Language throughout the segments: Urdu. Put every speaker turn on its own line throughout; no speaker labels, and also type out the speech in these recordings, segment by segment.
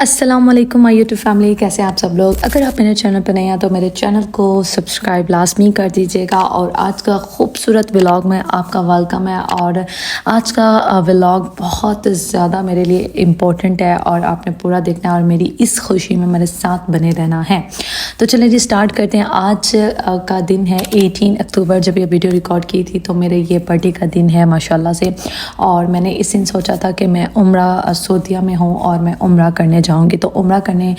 السلام علیکم مائی یوٹیوب فیملی، کیسے ہیں آپ سب لوگ؟ اگر آپ میرے چینل پہ نہیں ہیں تو میرے چینل کو سبسکرائب لازمی کر دیجیے گا۔ اور آج کا خوبصورت ولاگ میں آپ کا ویلکم ہے۔ اور آج کا ولاگ بہت زیادہ میرے لیے امپورٹنٹ ہے اور آپ نے پورا دیکھنا ہے اور میری اس خوشی میں میرے ساتھ بنے رہنا ہے۔ تو چلیں جی اسٹارٹ کرتے ہیں۔ آج کا دن ہے 18 اکتوبر۔ جب یہ ویڈیو ریکارڈ کی تھی تو میرے یہ برتھ ڈے کا دن ہے ماشاءاللہ سے، اور میں نے اس دن سوچا تھا کہ میں عمرہ سعودیہ میں ہوں اور میں عمرہ کرنے جاؤں گی۔ تو عمرہ کرنے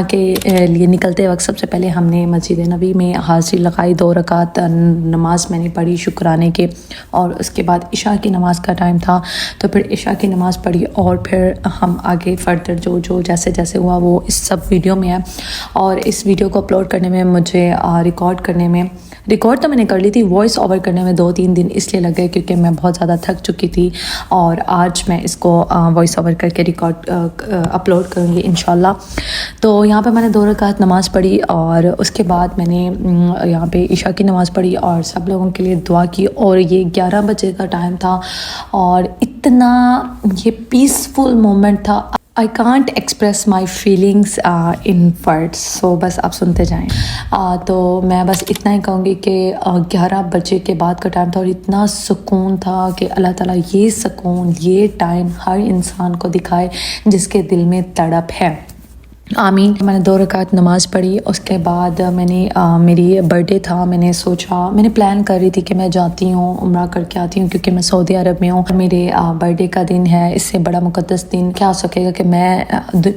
کے لیے نکلتے وقت سب سے پہلے ہم نے مسجد نبی میں حاضری لگائی، 2 رکعت نماز میں نے پڑھی شکرانے کے، اور اس کے بعد عشاء کی نماز کا ٹائم تھا تو پھر عشاء کی نماز پڑھی، اور پھر ہم آگے فردر جو جیسے ہوا وہ اس سب ویڈیو میں ہے۔ اور اس ویڈیو کو اپلوڈ کرنے میں مجھے ریکارڈ تو میں نے کر لی تھی، وائس اوور کرنے میں 2-3 دن اس لیے لگ گئے کیونکہ میں بہت زیادہ تھک چکی تھی، اور آج میں اس کو وائس اوور کر کے ریکارڈ اپلوڈ کروں گی انشاءاللہ۔ تو یہاں پہ میں نے 2 رکعت نماز پڑھی، اور اس کے بعد میں نے یہاں پہ عشاء کی نماز پڑھی اور سب لوگوں کے لیے دعا کی، اور یہ 11 بجے کا ٹائم تھا اور اتنا یہ پیسفل مومنٹ تھا۔ I can't express my feelings in words، so بس آپ سنتے جائیں۔ تو میں بس اتنا ہی کہوں گی کہ 11 بجے کے بعد کا ٹائم تھا اور اتنا سکون تھا کہ اللہ تعالیٰ یہ سکون یہ ٹائم ہر انسان کو دکھائے جس کے دل میں تڑپ ہے، آمین۔ میں نے 2 رکعت نماز پڑھی، اس کے بعد میں نے میری برتھ ڈے تھا، میں نے پلان کر رہی تھی کہ میں جاتی ہوں عمرہ کر کے آتی ہوں کیونکہ میں سعودی عرب میں ہوں، میرے برتھ ڈے کا دن ہے۔ اس سے بڑا مقدس دن کیا ہو سکے گا کہ میں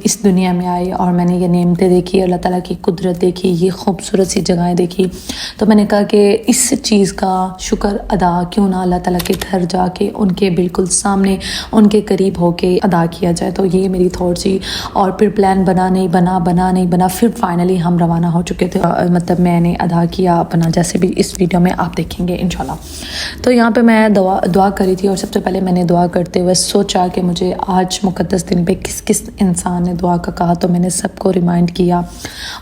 اس دنیا میں آئی اور میں نے یہ نعمتیں دیکھی، اللہ تعالیٰ کی قدرت دیکھی، یہ خوبصورت سی جگہیں دیکھی، تو میں نے کہا کہ اس چیز کا شکر ادا کیوں نہ اللہ تعالیٰ کے گھر جا کے ان کے بالکل سامنے ان کے قریب ہو کے ادا کیا جائے۔ تو یہ میری تھاٹ سی، اور پھر پلان نہیں بنا پھر فائنلی ہم روانہ ہو چکے تھے، مطلب میں نے ادا کیا اپنا، جیسے بھی اس ویڈیو میں آپ دیکھیں گے انشاءاللہ۔ تو یہاں پہ میں دعا کری تھی، اور سب سے پہلے میں نے دعا کرتے ہوئے سوچا کہ مجھے آج مقدس دن پہ کس انسان نے دعا کا کہا، تو میں نے سب کو ریمائنڈ کیا،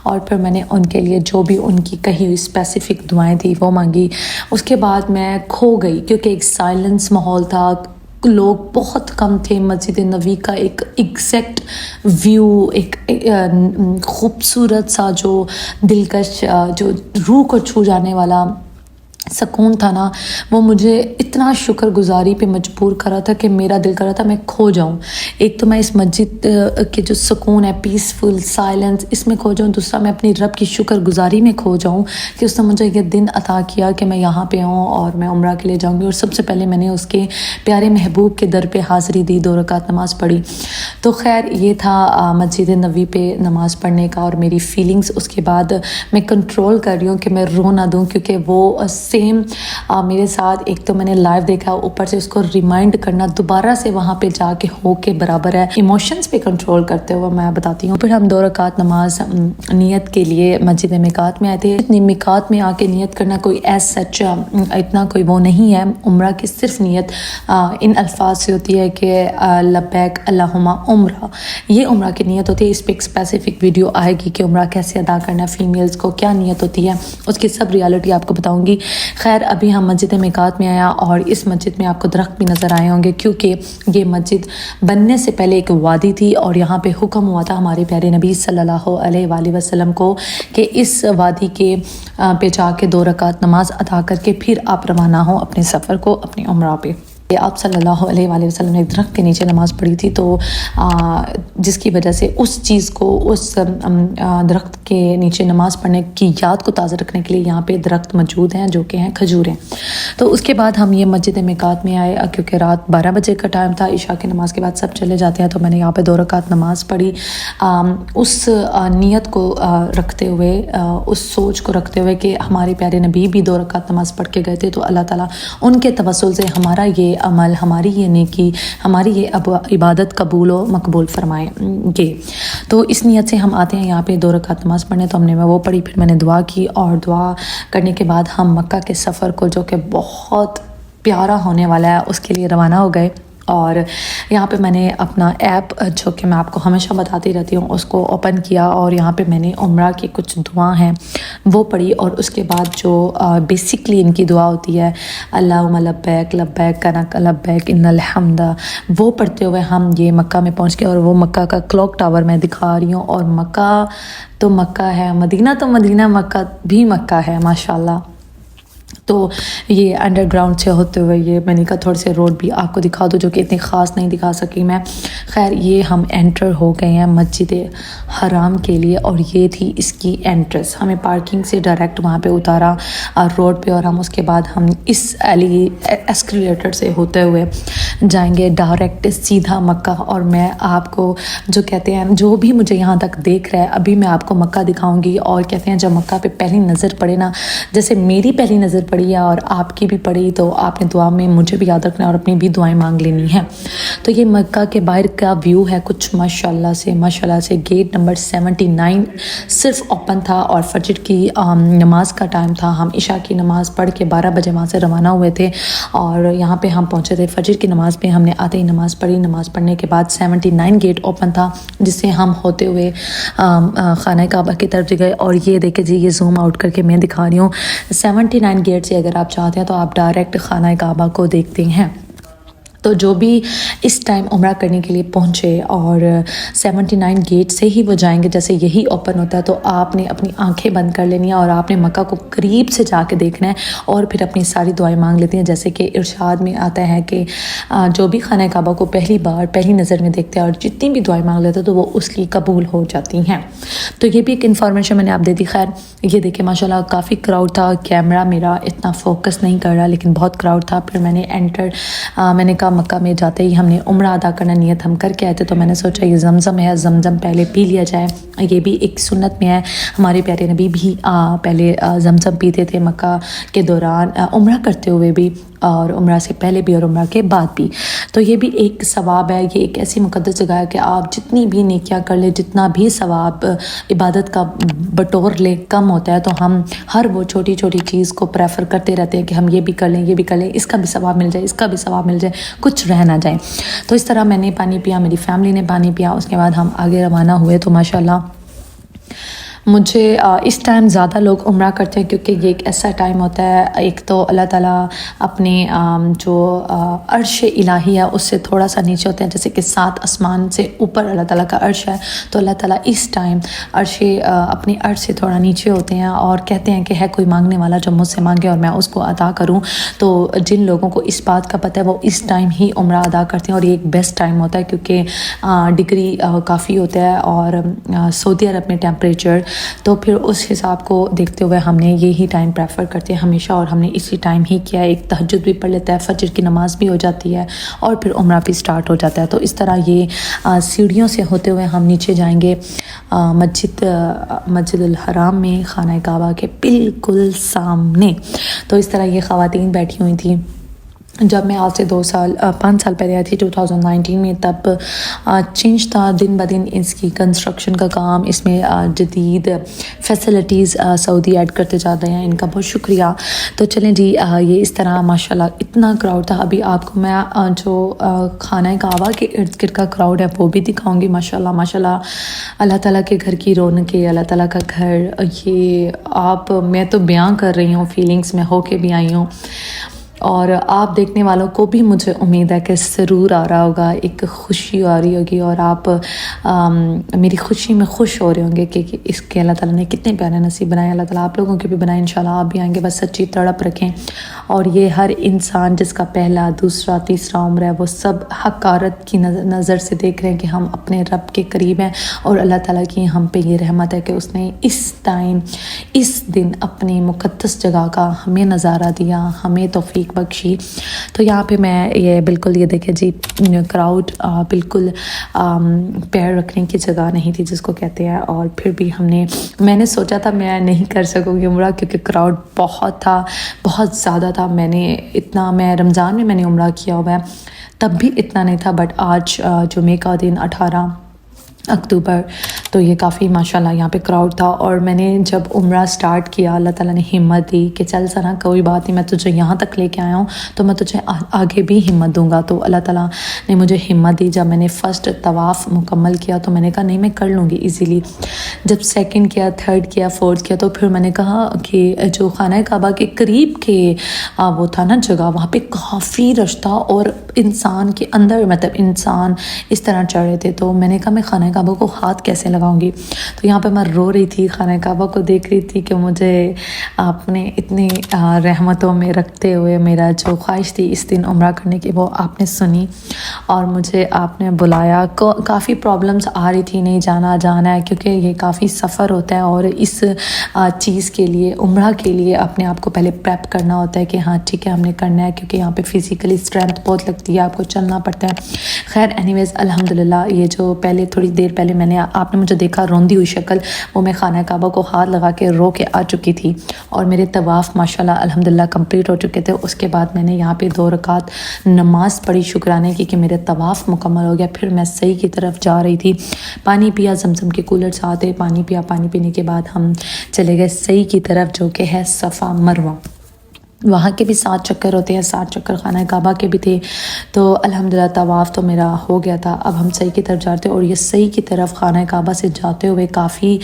اور پھر میں نے ان کے لیے جو بھی ان کی کہی ہوئی اسپیسیفک دعائیں تھی وہ مانگی۔ اس کے بعد میں کھو گئی کیونکہ ایک سائلنس ماحول تھا، لوگ بہت کم تھے، مسجد نبوی کا ایک ایگزیکٹ ویو، ایک خوبصورت سا جو دلکش جو روح کو چھو جانے والا سکون تھا نا، وہ مجھے اتنا شکر گزاری پہ مجبور کرا تھا کہ میرا دل کر رہا تھا میں کھو جاؤں۔ ایک تو میں اس مسجد کے جو سکون ہے، پیسفل سائلنس، اس میں کھو جاؤں، دوسرا میں اپنی رب کی شکر گزاری میں کھو جاؤں کہ اس نے مجھے یہ دن عطا کیا کہ میں یہاں پہ ہوں اور میں عمرہ کے لیے جاؤں گی۔ اور سب سے پہلے میں نے اس کے پیارے محبوب کے در پہ حاضری دی، 2 رکعت نماز پڑھی۔ تو خیر یہ تھا مسجد نبوی پہ نماز پڑھنے کا اور میری فیلنگز۔ اس کے بعد میں کنٹرول کر رہی ہوں کہ میں رو نہ دوں، کیونکہ وہ سیم میرے ساتھ ایک تو میں نے لائیو دیکھا، اوپر سے اس کو ریمائنڈ کرنا دوبارہ سے وہاں پہ جا کے ہو کے برابر ہے۔ ایموشنز پہ کنٹرول کرتے ہوئے میں بتاتی ہوں۔ پھر ہم 2 رکعت نماز نیت کے لیے مسجد میقات میں آئے تھے۔ میقات میں آ کے نیت کرنا کوئی ایز سچ اتنا کوئی وہ نہیں ہے، عمرہ کی صرف نیت ان الفاظ سے ہوتی ہے کہ لبیک اللہم عمرہ، یہ عمرہ کی نیت ہوتی ہے۔ اس پہ ایک اسپیسیفک ویڈیو آئے گی کہ عمرہ کیسے ادا کرنا ہے، فیمیلز کو کیا نیت ہوتی ہے، اس کی سب ریالٹی آپ کو بتاؤں گی۔ خیر ابھی ہم مسجد میقات میں آیا، اور اس مسجد میں آپ کو درخت بھی نظر آئے ہوں گے کیونکہ یہ مسجد بننے سے پہلے ایک وادی تھی، اور یہاں پہ حکم ہوا تھا ہمارے پیارے نبی صلی اللہ علیہ وآلہ وسلم کو کہ اس وادی کے پہ جا کے 2 رکعت نماز ادا کر کے پھر آپ روانہ ہوں اپنے سفر کو، اپنے عمرہ پہ۔ آپ صلی اللہ علیہ وآلہ وسلم نے ایک درخت کے نیچے نماز پڑھی تھی، تو جس کی وجہ سے اس چیز کو، اس درخت کے نیچے نماز پڑھنے کی یاد کو تازہ رکھنے کے لیے یہاں پہ درخت موجود ہیں جو کہ ہیں کھجوریں۔ تو اس کے بعد ہم یہ مسجد میقات میں آئے کیونکہ رات 12 بجے کا ٹائم تھا، عشاء کی نماز کے بعد سب چلے جاتے ہیں، تو میں نے یہاں پہ 2 رکعت نماز پڑھی، اس نیت کو رکھتے ہوئے، اس سوچ کو رکھتے ہوئے کہ ہمارے پیارے نبی بھی 2 رکعت نماز پڑھ کے گئے تھے، تو اللہ تعالیٰ ان کے توسل سے ہمارا یہ عمل، ہماری یہ نیکی، ہماری یہ عبادت قبول و مقبول فرمائیں گے۔ تو اس نیت سے ہم آتے ہیں یہاں پہ 2 رکعت نماز پڑھنے، تو ہم نے وہ پڑھی، پھر میں نے دعا کی، اور دعا کرنے کے بعد ہم مکہ کے سفر کو جو کہ بہت پیارا ہونے والا ہے اس کے لیے روانہ ہو گئے۔ اور یہاں پہ میں نے اپنا ایپ جو کہ میں آپ کو ہمیشہ بتاتی رہتی ہوں اس کو اوپن کیا، اور یہاں پہ میں نے عمرہ کی کچھ دعا ہیں وہ پڑھی، اور اس کے بعد جو بیسکلی ان کی دعا ہوتی ہے اللہم لبیک لبیک کنک لبیک ان الحمد، وہ پڑھتے ہوئے ہم یہ مکہ میں پہنچ گئے۔ اور وہ مکہ کا کلاک ٹاور میں دکھا رہی ہوں، اور مکہ تو مکہ ہے، مدینہ تو مدینہ، مکہ بھی مکہ ہے ماشاءاللہ۔ تو یہ انڈر گراؤنڈ سے ہوتے ہوئے یہ میں نے کہا تھوڑے سے روڈ بھی آپ کو دکھا دو جو کہ اتنی خاص نہیں دکھا سکی میں۔ خیر یہ ہم انٹر ہو گئے ہیں مسجد حرام کے لیے، اور یہ تھی اس کی انٹرنس۔ ہمیں پارکنگ سے ڈائریکٹ وہاں پہ اتارا روڈ پہ، اور ہم اس کے بعد ہم اس ایسکلیٹر سے ہوتے ہوئے جائیں گے ڈائریکٹ سیدھا مکہ۔ اور میں آپ کو جو کہتے ہیں جو بھی مجھے یہاں تک دیکھ رہا ہے ابھی میں آپ کو مکہ دکھاؤں گی، اور کہتے ہیں جب مکہ پہ پہلی نظر پڑے نا، جیسے میری پہلی نظر پڑی ہے اور آپ کی بھی پڑی، تو آپ نے دعا میں مجھے بھی یاد رکھنا اور اپنی بھی دعائیں مانگ لینی ہیں۔ تو یہ مکہ کے باہر کا ویو ہے کچھ ماشاءاللہ سے گیٹ نمبر 79 صرف اوپن تھا، اور فجر کی نماز کا ٹائم تھا۔ ہم عشاء کی نماز پڑھ کے 12 بجے وہاں سے روانہ ہوئے تھے، اور یہاں پہ ہم پہنچے تھے فجر کی نماز پہ۔ ہم نے آتے ہی نماز پڑھی، نماز پڑھنے کے بعد 79 گیٹ اوپن تھا جس سے ہم ہوتے ہوئے خانہ کعبہ کی طرف گئے۔ اور یہ دیکھیں جی، یہ زوم آؤٹ کر کے میں دکھا رہی ہوں 79 گیٹ سے اگر آپ چاہتے ہیں تو آپ ڈائریکٹ خانہ کعبہ کو دیکھتے ہیں۔ تو جو بھی اس ٹائم عمرہ کرنے کے لیے پہنچے اور 79 گیٹ سے ہی وہ جائیں گے، جیسے یہی اوپن ہوتا ہے تو آپ نے اپنی آنکھیں بند کر لینی ہیں، اور آپ نے مکہ کو قریب سے جا کے دیکھنا ہے، اور پھر اپنی ساری دعائیں مانگ لیتی ہیں۔ جیسے کہ ارشاد میں آتا ہے کہ جو بھی خانہ کعبہ کو پہلی بار پہلی نظر میں دیکھتے ہیں اور جتنی بھی دعائیں مانگ لیتے ہیں تو وہ اس کی قبول ہو جاتی ہیں۔ تو یہ بھی ایک انفارمیشن میں نے آپ دے دی۔ خیر یہ دیکھیں ماشاءاللہ کافی کراؤڈ تھا، کیمرہ میرا اتنا فوکس نہیں کر رہا لیکن بہت کراؤڈ تھا۔ پھر میں نے کہا مکہ میں جاتے ہی ہم نے عمرہ ادا کرنا نیت ہم کر کے آئے تھے، تو میں نے سوچا یہ زمزم ہے، زمزم پہلے پی لیا جائے۔ یہ بھی ایک سنت میں ہے، ہمارے پیارے نبی بھی پہلے زمزم پیتے تھے مکہ کے دوران، عمرہ کرتے ہوئے بھی، اور عمرہ سے پہلے بھی اور عمرہ کے بعد بھی۔ تو یہ بھی ایک ثواب ہے، یہ ایک ایسی مقدس جگہ ہے کہ آپ جتنی بھی نیکیاں کر لیں، جتنا بھی ثواب عبادت کا بٹور لیں کم ہوتا ہے۔ تو ہم ہر وہ چھوٹی چھوٹی چیز کو پریفر کرتے رہتے ہیں کہ ہم یہ بھی کر لیں، یہ بھی کر لیں، اس کا بھی ثواب مل جائے، اس کا بھی ثواب مل جائے، کچھ رہ نہ جائے۔ تو اس طرح میں نے پانی پیا، میری فیملی نے پانی پیا، اس کے بعد ہم آگے روانہ ہوئے۔ تو ماشاءاللہ مجھے اس ٹائم زیادہ لوگ عمرہ کرتے ہیں کیونکہ یہ ایک ایسا ٹائم ہوتا ہے، ایک تو اللہ تعالیٰ اپنے جو عرش الہی ہے اس سے تھوڑا سا نیچے ہوتے ہیں، جیسے کہ 7 آسمان سے اوپر اللہ تعالیٰ کا عرش ہے، تو اللہ تعالیٰ اس ٹائم اپنے عرش سے تھوڑا نیچے ہوتے ہیں، اور کہتے ہیں کہ ہے کوئی مانگنے والا جو مجھ سے مانگے اور میں اس کو عطا کروں۔ تو جن لوگوں کو اس بات کا پتہ ہے وہ اس ٹائم ہی عمرہ ادا کرتے ہیں، اور یہ ایک بیسٹ ٹائم ہوتا ہے کیونکہ ڈگری کافی ہوتا ہے، اور سعودی عرب میں ٹیمپریچر، تو پھر اس حساب کو دیکھتے ہوئے ہم نے یہی ٹائم پریفر کرتے ہیں ہمیشہ، اور ہم نے اسی ٹائم ہی کیا ہے۔ ایک تہجد بھی پڑھ لیتا ہے، فجر کی نماز بھی ہو جاتی ہے، اور پھر عمرہ بھی سٹارٹ ہو جاتا ہے۔ تو اس طرح یہ سیڑھیوں سے ہوتے ہوئے ہم نیچے جائیں گے مسجد الحرام میں، خانہ کعبہ کے بالکل سامنے۔ تو اس طرح یہ خواتین بیٹھی ہوئی تھیں۔ جب میں آج سے 5 سال پہلے آئی تھی 2019 میں، تب چینج تھا دن بدن اس کی کنسٹرکشن کا کام، اس میں جدید فیسلٹیز سعودی ایڈ کرتے جاتے ہیں، ان کا بہت شکریہ۔ تو چلیں جی، یہ اس طرح ماشاءاللہ اتنا کراؤڈ تھا۔ ابھی آپ کو میں جو خانہ کعبہ کے ارد گرد کا کراؤڈ ہے وہ بھی دکھاؤں گی۔ ماشاءاللہ اللہ تعالیٰ کے گھر کی رونق، اللہ تعالیٰ کا گھر، یہ میں تو بیاں کر رہی ہوں، فیلنگز میں ہو کے بھی آئی ہوں، اور آپ دیکھنے والوں کو بھی مجھے امید ہے کہ سرور آ رہا ہوگا، ایک خوشی آ رہی ہوگی، اور آپ میری خوشی میں خوش ہو رہے ہوں گے کہ اس کے اللہ تعالیٰ نے کتنے پیارے نصیب بنائے۔ اللہ تعالیٰ آپ لوگوں کے بھی بنائے، انشاءاللہ آپ بھی آئیں گے، بس سچی تڑپ رکھیں۔ اور یہ ہر انسان جس کا پہلا، دوسرا، تیسرا عمر ہے، وہ سب حقارت کی نظر سے دیکھ رہے ہیں کہ ہم اپنے رب کے قریب ہیں، اور اللہ تعالیٰ کی ہم پہ یہ رحمت ہے کہ اس نے اس ٹائم، اس دن اپنی مقدس جگہ کا ہمیں نظارہ دیا، ہمیں توفیق بخشی۔ تو یہاں پہ میں یہ بالکل یہ دیکھیں جی، کراؤڈ بالکل پیر رکھنے کی جگہ نہیں تھی جس کو کہتے ہیں، اور پھر بھی میں نے سوچا تھا میں نہیں کر سکوں گی عمرہ کیونکہ کراؤڈ بہت تھا، بہت زیادہ تھا۔ میں رمضان میں نے عمرہ کیا ہوا ہے، تب بھی اتنا نہیں تھا، بٹ آج جمعے کا دن 18 اکتوبر، تو یہ کافی ماشاءاللہ یہاں پہ کراؤڈ تھا، اور میں نے جب عمرہ سٹارٹ کیا اللہ تعالیٰ نے ہمت دی کہ چل سنا کوئی بات نہیں، میں تجھے یہاں تک لے کے آیا ہوں تو میں تجھے آگے بھی ہمت دوں گا۔ تو اللہ تعالیٰ نے مجھے ہمت دی۔ جب میں نے فرسٹ طواف مکمل کیا تو میں نے کہا نہیں میں کر لوں گی ایزیلی۔ جب سیکنڈ کیا، تھرڈ کیا، فورتھ کیا، تو پھر میں نے کہا کہ جو خانہ کعبہ کے قریب کے وہ تھا نا جگہ، وہاں پہ کافی رش تھا اور انسان کے اندر مطلب انسان اس طرح چڑھ رہے تھے۔ تو میں نے کہا میں خانہ کعبہ کو ہاتھ کیسے لگاؤں گی؟ تو یہاں پہ میں رو رہی تھی، خانہ کعبہ کو دیکھ رہی تھی کہ مجھے آپ نے اتنی رحمتوں میں رکھتے ہوئے میرا جو خواہش تھی اس دن عمرہ کرنے کی وہ آپ نے سنی اور مجھے آپ نے بلایا۔ کافی پرابلمس آ رہی تھی، نہیں جانا ہے کیونکہ یہ کافی سفر ہوتا ہے، اور اس چیز کے لیے عمرہ کے لیے اپنے آپ کو پہلے پریپ کرنا ہوتا ہے کہ ہاں ٹھیک ہے ہم نے کرنا ہے، کیونکہ یہاں پہ فزیکلی اسٹرینتھ بہت لگتی ہے، آپ کو چلنا پڑتا ہے۔ خیر اینیویز الحمدللہ یہ جو پہلے تھوڑی دیر پہلے آپ نے مجھے دیکھا روندی ہوئی شکل، وہ میں خانہ کعبہ کو ہاتھ لگا کے رو کے آ چکی تھی، اور میرے طواف ماشاءاللہ الحمدللہ کمپلیٹ ہو چکے تھے۔ اس کے بعد میں نے یہاں پہ 2 رکعت نماز پڑھی شکرانے کی کہ میرے طواف مکمل ہو گیا۔ پھر میں صحیح کی طرف جا رہی تھی، پانی پیا، زمزم کے کولر ساتھ پانی پیا، پانی پینے کے بعد ہم چلے گئے صحیح کی طرف جو کہ ہے صفا مروہ۔ وہاں کے بھی 7 چکر ہوتے ہیں، 7 چکر خانہ کعبہ کے بھی تھے۔ تو الحمدللہ طواف تو میرا ہو گیا تھا۔ اب ہم صحیح کی طرف جاتے ہیں، اور یہ صحیح کی طرف خانہ کعبہ سے جاتے ہوئے کافی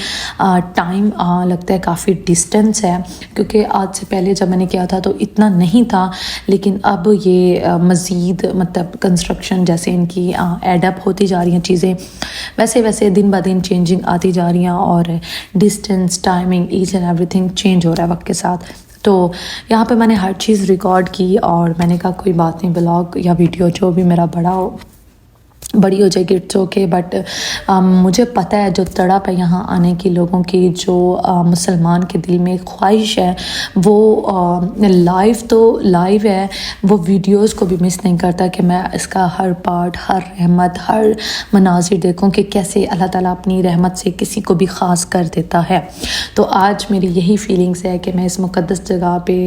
ٹائم لگتا ہے، کافی ڈسٹنس ہے، کیونکہ آج سے پہلے جب میں نے کیا تھا تو اتنا نہیں تھا، لیکن اب یہ مزید مطلب کنسٹرکشن جیسے ان کی ایڈ اپ ہوتی جا رہی ہیں چیزیں، ویسے ویسے دن بہ دن چینجنگ آتی جا رہی ہیں، اور distance, timing, each and everything change ہو رہا ہے وقت کے ساتھ۔ تو یہاں پہ میں نے ہر چیز ریکارڈ کی، اور میں نے کہا کوئی بات نہیں، بلاگ یا ویڈیو جو بھی میرا بڑی ہو جائے گی اٹس اوکے، بٹ مجھے پتہ ہے جو تڑپ ہے یہاں آنے کی لوگوں کی، جو مسلمان کے دل میں خواہش ہے وہ لائیو ہے، وہ ویڈیوز کو بھی مس نہیں کرتا کہ میں اس کا ہر پارٹ، ہر رحمت، ہر مناظر دیکھوں کہ کیسے اللہ تعالیٰ اپنی رحمت سے کسی کو بھی خاص کر دیتا ہے۔ تو آج میری یہی فیلنگس ہے کہ میں اس مقدس جگہ پہ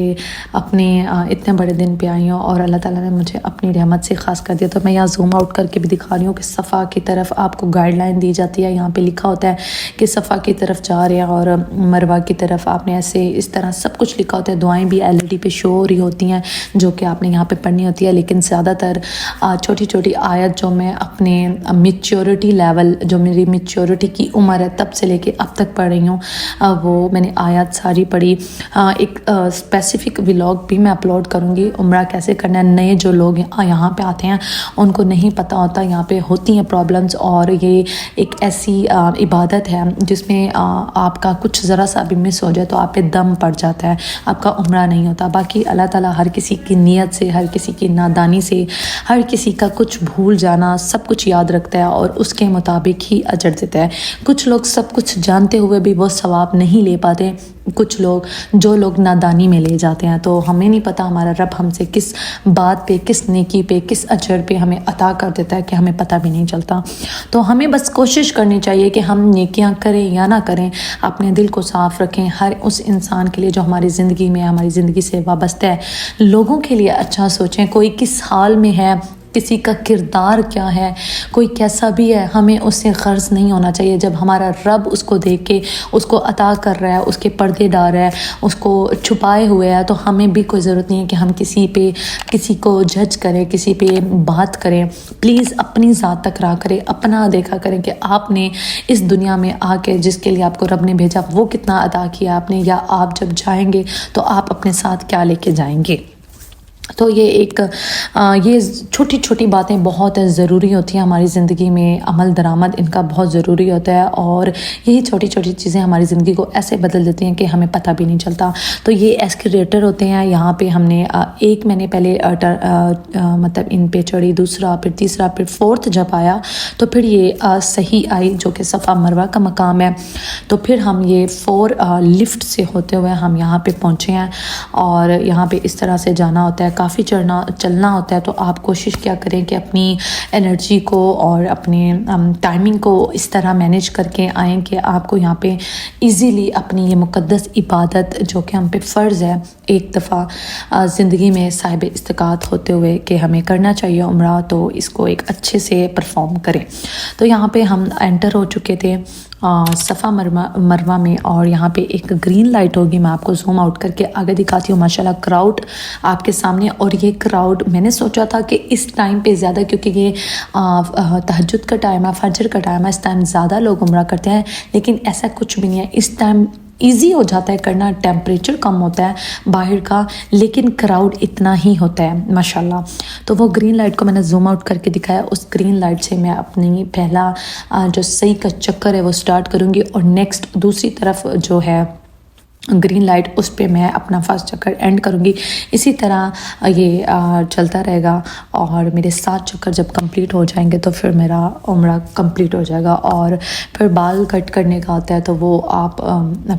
اپنے اتنے بڑے دن پہ آئی ہوں، اور اللہ تعالیٰ نے مجھے اپنی رحمت سے خاص کر دیا۔ تو میں یہاں زوم آؤٹ کر کے بھی دکھا رہی ہوں کہ صفا کی طرف آپ کو گائیڈ لائن دی جاتی ہے، یہاں پہ لکھا ہوتا ہے کہ صفا کی طرف جا رہے ہیں، اور مروہ کی طرف آپ نے ایسے اس طرح سب کچھ لکھا ہوتا ہے۔ دعائیں بھی LED پہ شو ہو رہی ہوتی ہیں جو کہ آپ نے یہاں پہ پڑھنی ہوتی ہے، لیکن زیادہ تر چھوٹی چھوٹی آیت جو میں اپنے میچورٹی لیول، جو میری میچورٹی کی عمر ہے تب سے لے کے اب تک پڑھ رہی ہوں، وہ میں نے آیات ساری پڑھی۔ ایک اسپیسیفک ولاگ بھی میں اپلوڈ کروں گی عمرہ کیسے کرنا ہے۔ نئے جو لوگ یہاں پہ آتے ہیں ان کو نہیں پتہ ہوتا، یہاں پہ ہوتی ہیں پرابلمز، اور یہ ایک ایسی عبادت ہے جس میں آپ کا کچھ ذرا سا بھی مس ہو جائے تو آپ پہ دم پڑ جاتا ہے، آپ کا عمرہ نہیں ہوتا۔ باقی اللہ تعالیٰ ہر کسی کی نیت سے، ہر کسی کی نادانی سے، ہر کسی کا کچھ بھول جانا سب کچھ یاد رکھتا ہے، اور اس کے مطابق ہی اجر دیتا ہے۔ کچھ لوگ سب کچھ جانتے ہوئے بھی وہ ثواب نہیں لے پاتے، کچھ لوگ نادانی میں لے جاتے ہیں۔ تو ہمیں نہیں پتہ ہمارا رب ہم سے کس بات پہ، کس نیکی پہ، کس اجر پہ ہمیں عطا کر دیتا ہے کہ ہمیں پتہ بھی نہیں چلتا۔ تو ہمیں بس کوشش کرنی چاہیے کہ ہم نیکیاں کریں یا نہ کریں، اپنے دل کو صاف رکھیں ہر اس انسان کے لیے جو ہماری زندگی میں، ہماری زندگی سے وابستہ ہے، لوگوں کے لیے اچھا سوچیں، کوئی کس حال میں ہے، کسی کا کردار کیا ہے، کوئی کیسا بھی ہے، ہمیں اس سے غرض نہیں ہونا چاہیے۔ جب ہمارا رب اس کو دیکھ کے اس کو عطا کر رہا ہے، اس کے پردے ڈال رہا ہے، اس کو چھپائے ہوئے ہے، تو ہمیں بھی کوئی ضرورت نہیں ہے کہ ہم کسی کو جج کریں، کسی پہ بات کریں۔ پلیز اپنی ذات تک رہا کریں، اپنا دیکھا کریں کہ آپ نے اس دنیا میں آ کے جس کے لیے آپ کو رب نے بھیجا وہ کتنا عطا کیا آپ نے، یا آپ جب جائیں گے تو آپ اپنے ساتھ کیا لے کے جائیں گے۔ تو یہ چھوٹی چھوٹی باتیں بہت ضروری ہوتی ہیں ہماری زندگی میں، عمل درآمد ان کا بہت ضروری ہوتا ہے، اور یہی چھوٹی چھوٹی چیزیں ہماری زندگی کو ایسے بدل دیتی ہیں کہ ہمیں پتہ بھی نہیں چلتا۔ تو یہ ایسکیلیٹر ہوتے ہیں، یہاں پہ ہم نے میں نے پہلے مطلب ان پہ چڑھی، دوسرا پھر تیسرا پھر فورتھ جب آیا تو پھر یہ صحیح آئی جو کہ صفا مروہ کا مقام ہے۔ تو پھر ہم یہ 4 لفٹ سے ہوتے ہوئے ہم یہاں پہ پہنچے ہیں، اور یہاں پہ اس طرح سے جانا ہوتا ہے، کافی چلنا ہوتا ہے۔ تو آپ کوشش کیا کریں کہ اپنی انرجی کو اور اپنے ٹائمنگ کو اس طرح مینیج کر کے آئیں کہ آپ کو یہاں پہ ایزیلی اپنی یہ مقدس عبادت جو کہ ہم پہ فرض ہے ایک دفعہ زندگی میں صاحب استطاعت ہوتے ہوئے کہ ہمیں کرنا چاہیے عمرہ، تو اس کو ایک اچھے سے پرفارم کریں۔ تو یہاں پہ ہم انٹر ہو چکے تھے صفا مروہ میں، اور یہاں پہ ایک گرین لائٹ ہوگی، میں آپ کو زوم آؤٹ کر کے آگے دکھاتی ہوں۔ ماشاءاللہ کراؤڈ آپ کے سامنے، اور یہ کراؤڈ میں نے سوچا تھا کہ اس ٹائم پہ زیادہ، کیونکہ یہ تہجد کا ٹائم ہے، فجر کا ٹائم ہے، اس ٹائم زیادہ لوگ عمرہ کرتے ہیں، لیکن ایسا کچھ بھی نہیں ہے۔ اس ٹائم ایزی ہو جاتا ہے کرنا، ٹیمپریچر کم ہوتا ہے باہر کا، لیکن کراؤڈ اتنا ہی ہوتا ہے ماشاءاللہ۔ تو وہ گرین لائٹ کو میں نے زوم آؤٹ کر کے دکھایا، اس گرین لائٹ سے میں اپنی پہلا جو صحیح کا چکر ہے وہ سٹارٹ کروں گی، اور نیکسٹ دوسری طرف جو ہے گرین لائٹ، اس پہ میں اپنا فرسٹ چکر اینڈ کروں گی۔ اسی طرح یہ چلتا رہے گا، اور میرے 7 چکر جب کمپلیٹ ہو جائیں گے تو پھر میرا عمرہ کمپلیٹ ہو جائے گا۔ اور پھر بال کٹ کرنے کا آتا ہے، تو وہ آپ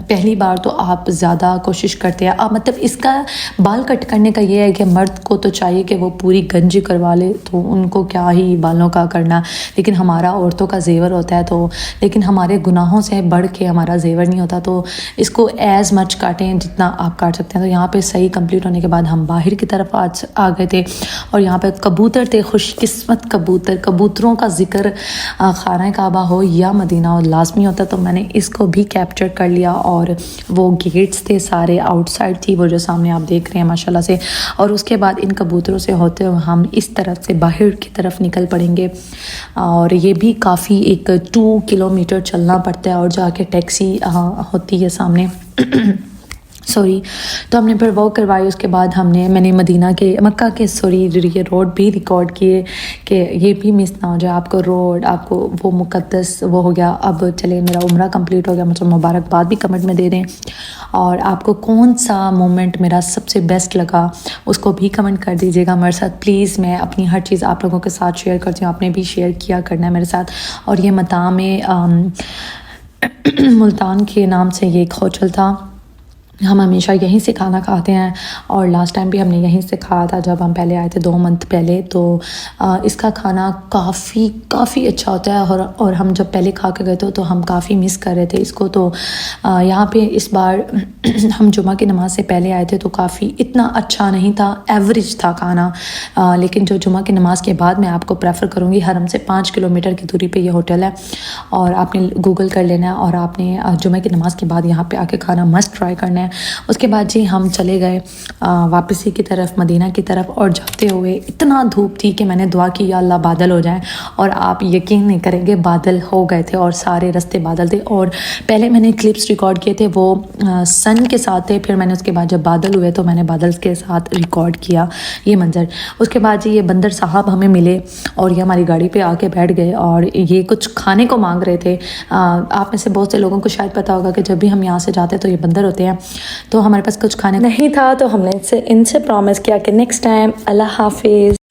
پہلی بار تو آپ زیادہ کوشش کرتے ہیں، مطلب اس کا بال کٹ کرنے کا یہ ہے کہ مرد کو تو چاہیے کہ وہ پوری گنج کروا لے، تو ان کو کیا ہی بالوں کا کرنا، لیکن ہمارا عورتوں کا زیور ہوتا ہے، تو لیکن ہمارے گناہوں سے بڑھ کے ہمارا زیور نہیں ہوتا، تو اس کو ایز مچ کاٹیں جتنا آپ کاٹ سکتے ہیں۔ تو یہاں پہ صحیح کمپلیٹ ہونے کے بعد ہم باہر کی طرف آ گئے تھے، اور یہاں پہ کبوتر تھے، خوش قسمت کبوتر۔ کبوتروں کا ذکر خانہ کعبہ ہو یا مدینہ ہو لازمی ہوتا، تو میں نے اس کو بھی کیپچر کر لیا۔ اور وہ گیٹس تھے سارے، آؤٹ سائڈ تھی وہ جو سامنے آپ دیکھ رہے ہیں ماشاءاللہ سے، اور اس کے بعد ان کبوتروں سے ہوتے ہوئے ہم اس طرف سے باہر کی طرف نکل پڑیں گے، اور یہ بھی کافی ایک 2 کلومیٹر چلنا پڑتا ہے، اور جا کے ٹیکسی ہوتی ہے سامنے سوری۔ تو ہم نے پھر وہ کروائی، اس کے بعد میں نے مکہ کے یہ روڈ بھی ریکارڈ کیے کہ یہ بھی مس نہ ہو جائے، آپ کو روڈ، آپ کو وہ مقدس وہ ہو گیا۔ اب چلے میرا عمرہ کمپلیٹ ہو گیا، مجھے مبارکباد بھی کمنٹ میں دے دیں، اور آپ کو کون سا مومنٹ میرا سب سے بیسٹ لگا اس کو بھی کمنٹ کر دیجیے گا میرے ساتھ پلیز۔ میں اپنی ہر چیز آپ لوگوں کے ساتھ شیئر کرتی ہوں، آپ نے بھی شیئر کیا کرنا ہے میرے ساتھ۔ اور یہ مقام ملتان کے نام سے یہ ایک ہوٹل تھا، ہم ہمیشہ یہیں سے کھانا کھاتے ہیں، اور لاسٹ ٹائم بھی ہم نے یہیں سے کھایا تھا جب ہم پہلے آئے تھے 2 منتھ پہلے۔ تو اس کا کھانا کافی اچھا ہوتا ہے، اور ہم جب پہلے کھا کے گئے تھے تو ہم کافی مس کر رہے تھے اس کو۔ تو یہاں پہ اس بار ہم جمعہ کی نماز سے پہلے آئے تھے تو کافی اتنا اچھا نہیں تھا، ایوریج تھا کھانا، لیکن جو جمعہ کی نماز کے بعد میں آپ کو پریفر کروں گی، حرم سے 5 کلومیٹر کی دوری پہ یہ ہوٹل ہے، اور آپ نے گوگل کر لینا ہے، اور آپ نے جمعہ کی نماز کے بعد یہاں پہ آ کے کھانا مسٹ ٹرائی کرنا ہے۔ اس کے بعد جی ہم چلے گئے واپسی کی طرف، مدینہ کی طرف، اور جاتے ہوئے اتنا دھوپ تھی کہ میں نے دعا کی یا اللہ بادل ہو جائیں، اور آپ یقین نہیں کریں گے بادل ہو گئے تھے، اور سارے رستے بادل تھے۔ اور پہلے میں نے کلپس ریکارڈ کیے تھے وہ سن کے ساتھ تھے، پھر میں نے اس کے بعد جب بادل ہوئے تو میں نے بادل کے ساتھ ریکارڈ کیا یہ منظر۔ اس کے بعد جی یہ بندر صاحب ہمیں ملے، اور یہ ہماری گاڑی پہ آ کے بیٹھ گئے، اور یہ کچھ کھانے کو مانگ رہے تھے۔ آپ میں سے بہت سے لوگوں کو شاید پتہ ہوگا کہ جب بھی ہم یہاں سے جاتے ہیں تو یہ بندر ہوتے ہیں، تو ہمارے پاس کچھ کھانے نہیں تھا، تو ہم نے ان سے پرومس کیا کہ نیکسٹ ٹائم۔ اللہ حافظ۔